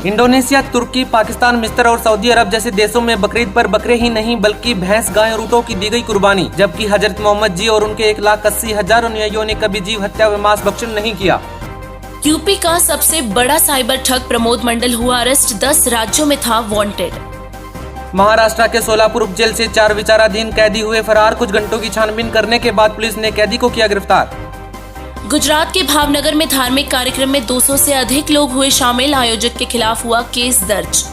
Indonesia, तुर्की, पाकिस्तान, मिस्र और Saudi अरब जैसे देशों में बकरीद पर बकरे ही नहीं बल्कि भैंस, गाय और ऊँटों की दी गई कुर्बानी, जबकि हजरत मोहम्मद जी और उनके 1,80,000 अनुयायियों ने कभी जीव हत्या व मांस भक्षण नहीं किया। यूपी का सबसे बड़ा साइबर ठग प्रमोद मंडल हुआ अरेस्ट, 10 राज्यों में था वांटेड। महाराष्ट्र के सोलापुर उपजेल से 4 विचाराधीन कैदी हुए फरार, कुछ घंटों की छानबीन करने के बाद पुलिस ने कैदी को किया गिरफ्तार। गुजरात के भावनगर में धार्मिक कार्यक्रम में 200 से अधिक लोग हुए शामिल, आयोजक के खिलाफ हुआ केस दर्ज।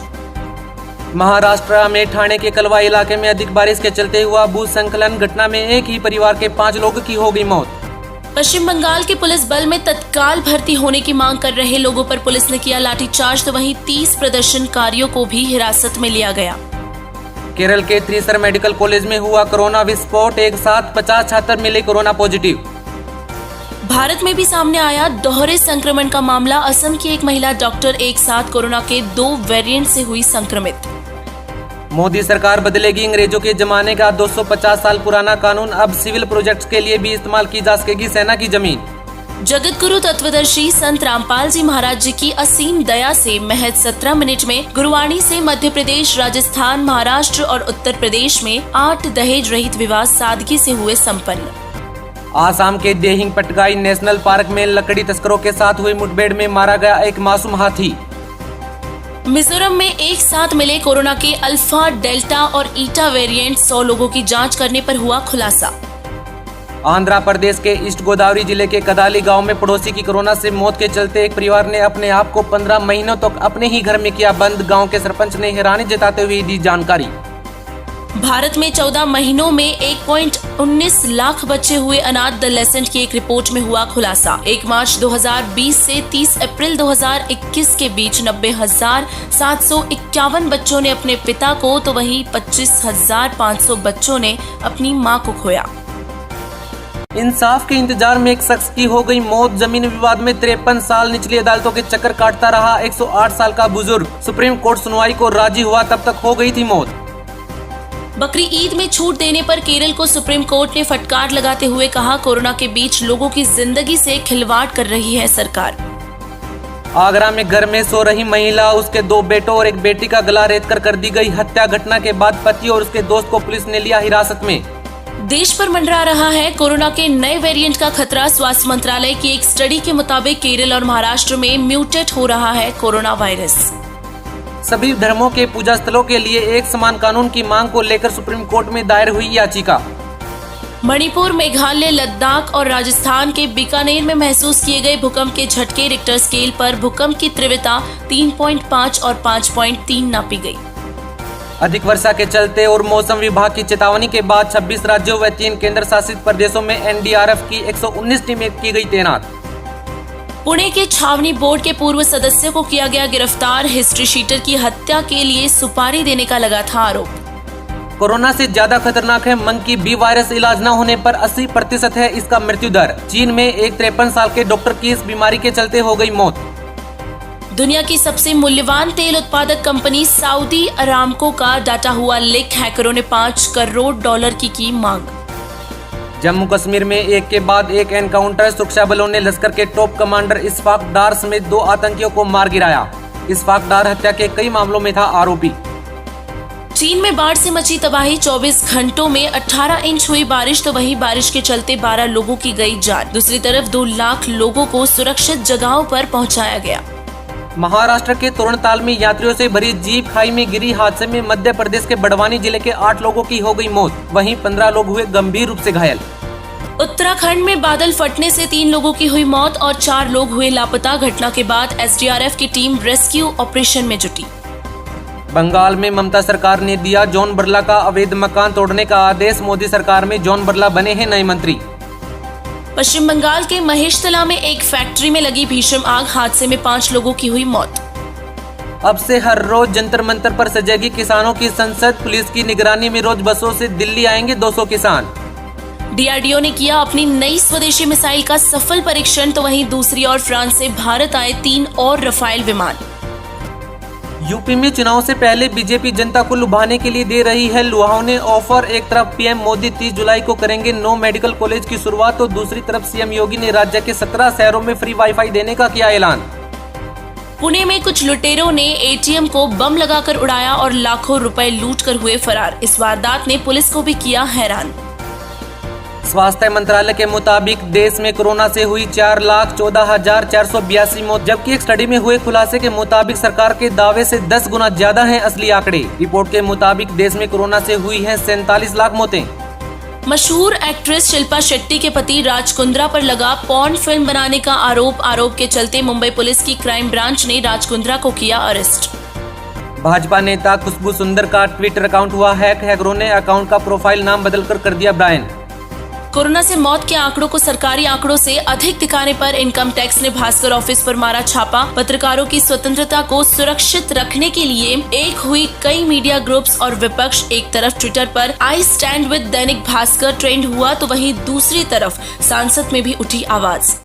महाराष्ट्र में ठाणे के कलवा इलाके में अधिक बारिश के चलते हुआ भूस्खलन, घटना में एक ही परिवार के 5 लोगों की हो गई मौत। पश्चिम बंगाल के पुलिस बल में तत्काल भर्ती होने की मांग कर रहे लोगों पर पुलिस ने किया लाठीचार्ज, तो वहीं 30 प्रदर्शनकारियों को भी हिरासत में लिया गया। केरल के त्रिसर मेडिकल कॉलेज में हुआ कोरोना विस्फोट, एक साथ 50 छात्र मिले कोरोना पॉजिटिव। भारत में भी सामने आया दोहरे संक्रमण का मामला, असम की एक महिला डॉक्टर एक साथ कोरोना के 2 वेरिएंट से हुई संक्रमित। मोदी सरकार बदलेगी अंग्रेजों के जमाने का 250 साल पुराना कानून, अब सिविल प्रोजेक्ट्स के लिए भी इस्तेमाल की जा सकेगी सेना की जमीन। जगत गुरु तत्वदर्शी संत रामपाल जी महाराज जी की असीम दया से महज 17 मिनट में गुरुवाणी से मध्य प्रदेश, राजस्थान, महाराष्ट्र और उत्तर प्रदेश में 8 दहेज रहित विवाह सादगी से हुए संपन्न। आसाम के देहिंग पटकाई नेशनल पार्क में लकड़ी तस्करों के साथ हुई मुठभेड़ में मारा गया एक मासूम हाथी। मिजोरम में एक साथ मिले कोरोना के अल्फा, डेल्टा और ईटा वेरिएंट, 100 लोगों की जांच करने पर हुआ खुलासा। आंध्र प्रदेश के ईस्ट गोदावरी जिले के कदाली गांव में पड़ोसी की कोरोना से मौत के चलते एक परिवार ने अपने आप को 15 महीनों तक अपने ही घर में किया बंद, गांव के सरपंच ने हैरानी जताते हुए दी जानकारी। भारत में 14 महीनों में 1.19 लाख बच्चे हुए अनाथ की एक रिपोर्ट में हुआ खुलासा। 1 मार्च 2020 से 30 अप्रैल 2021 के बीच 90,751 बच्चों ने अपने पिता को, तो वहीं 25,500 बच्चों ने अपनी मां को खोया। इंसाफ के इंतजार में एक शख्स की हो गई मौत, जमीन विवाद में 53 साल निचली अदालतों के चक्कर काटता रहा 108 साल का बुजुर्ग, सुप्रीम कोर्ट सुनवाई को राजी हुआ तब तक हो गई थी मौत। बकरी ईद में छूट देने पर केरल को सुप्रीम कोर्ट ने फटकार लगाते हुए कहा, कोरोना के बीच लोगों की जिंदगी से खिलवाड़ कर रही है सरकार। आगरा में घर में सो रही महिला, उसके 2 बेटों और एक बेटी का गला रेत कर दी गई हत्या, घटना के बाद पति और उसके दोस्त को पुलिस ने लिया हिरासत में। देश पर मंडरा रहा है कोरोना के नए वेरिएंट का खतरा, स्वास्थ्य मंत्रालय की एक स्टडी के मुताबिक केरल और महाराष्ट्र में म्यूटेट हो रहा है कोरोना वायरस। सभी धर्मों के पूजा स्थलों के लिए एक समान कानून की मांग को लेकर सुप्रीम कोर्ट में दायर हुई याचिका। मणिपुर, मेघालय, लद्दाख और राजस्थान के बीकानेर में महसूस किए गए भूकंप के झटके, रिक्टर स्केल पर भूकंप की तीव्रता 3.5 और 5.3 नापी गई। अधिक वर्षा के चलते और मौसम विभाग की चेतावनी के बाद 26 राज्यों व 3 केंद्र शासित प्रदेशों में एनडीआरएफ की 119 टीमें की गई तैनात। पुणे के छावनी बोर्ड के पूर्व सदस्य को किया गया गिरफ्तार, हिस्ट्री शीटर की हत्या के लिए सुपारी देने का लगा था आरोप। कोरोना से ज्यादा खतरनाक है मंकी बी वायरस, इलाज न होने पर 80% है इसका मृत्यु दर। चीन में एक 53 साल के डॉक्टर की इस बीमारी के चलते हो गई मौत। दुनिया की सबसे मूल्यवान तेल उत्पादक कंपनी सऊदी अरामको का डाटा हुआ लीक, हैकरों ने $5 करोड़ की मांग। जम्मू कश्मीर में एक के बाद एक एनकाउंटर, सुरक्षा बलों ने लश्कर के टॉप कमांडर इशफाक डार समेत 2 आतंकियों को मार गिराया। इशफाक डार हत्या के कई मामलों में था आरोपी। चीन में बाढ़ से मची तबाही, 24 घंटों में 18 इंच हुई बारिश, तो वहीं बारिश के चलते 12 लोगों की गई जान। दूसरी तरफ 2 लाख लोगों को सुरक्षित जगहों पर पहुंचाया गया। महाराष्ट्र के तोरणताल में यात्रियों से भरी जीप खाई में गिरी, हादसे में मध्य प्रदेश के बड़वानी जिले के 8 लोगों की हो गई मौत, वहीं 15 लोग हुए गंभीर रूप से घायल। उत्तराखंड में बादल फटने से 3 लोगों की हुई मौत और 4 लोग हुए लापता, घटना के बाद एसडीआरएफ की टीम रेस्क्यू ऑपरेशन में जुटी। बंगाल में ममता सरकार ने दिया जॉन बिरला का अवैध मकान तोड़ने का आदेश, मोदी सरकार में जॉन बिरला बने हैं नए मंत्री। पश्चिम बंगाल के महेशतला में एक फैक्ट्री में लगी भीषण आग, हादसे में 5 लोगों की हुई मौत। अब से हर रोज जंतर मंतर पर सजेगी किसानों की संसद, पुलिस की निगरानी में रोज बसों से दिल्ली आएंगे 200 किसान। डीआरडीओ ने किया अपनी नई स्वदेशी मिसाइल का सफल परीक्षण, तो वहीं दूसरी ओर फ्रांस से भारत आए 3 और रफाल विमान। यूपी में चुनाव से पहले बीजेपी जनता को लुभाने के लिए दे रही है लुभावने ऑफर। एक तरफ पीएम मोदी 30 जुलाई को करेंगे 9 मेडिकल कॉलेज की शुरुआत, तो दूसरी तरफ सीएम योगी ने राज्य के 17 शहरों में फ्री वाईफाई देने का किया ऐलान। पुणे में कुछ लुटेरों ने एटीएम को बम लगाकर उड़ाया और लाखों रुपए लूटकर हुए फरार। इस वारदात ने पुलिस को भी किया हैरान। स्वास्थ्य मंत्रालय के मुताबिक देश में कोरोना से हुई 4,14,482 मौत, जबकि एक स्टडी में हुए खुलासे के मुताबिक सरकार के दावे से 10 गुना ज्यादा हैं असली आंकड़े। रिपोर्ट के मुताबिक देश में कोरोना से हुई हैं 47 लाख मौतें। मशहूर एक्ट्रेस शिल्पा शेट्टी के पति राज कुंद्रा पर लगा पॉर्न फिल्म बनाने का आरोप के चलते मुंबई पुलिस की क्राइम ब्रांच ने राज कुंद्रा को किया अरेस्ट। भाजपा नेता खुशबू सुंदर का ट्विटर अकाउंट हुआ हैक। हैकरों ने अकाउंट का प्रोफाइल नाम बदलकर कर दिया ब्रायन। कोरोना से मौत के आंकड़ों को सरकारी आंकड़ों से अधिक दिखाने पर इनकम टैक्स ने भास्कर ऑफिस पर मारा छापा। पत्रकारों की स्वतंत्रता को सुरक्षित रखने के लिए एक हुई कई मीडिया ग्रुप्स और विपक्ष। एक तरफ ट्विटर पर I stand with Dainik Bhaskar trend हुआ तो वहीं दूसरी तरफ सांसद में भी उठी आवाज।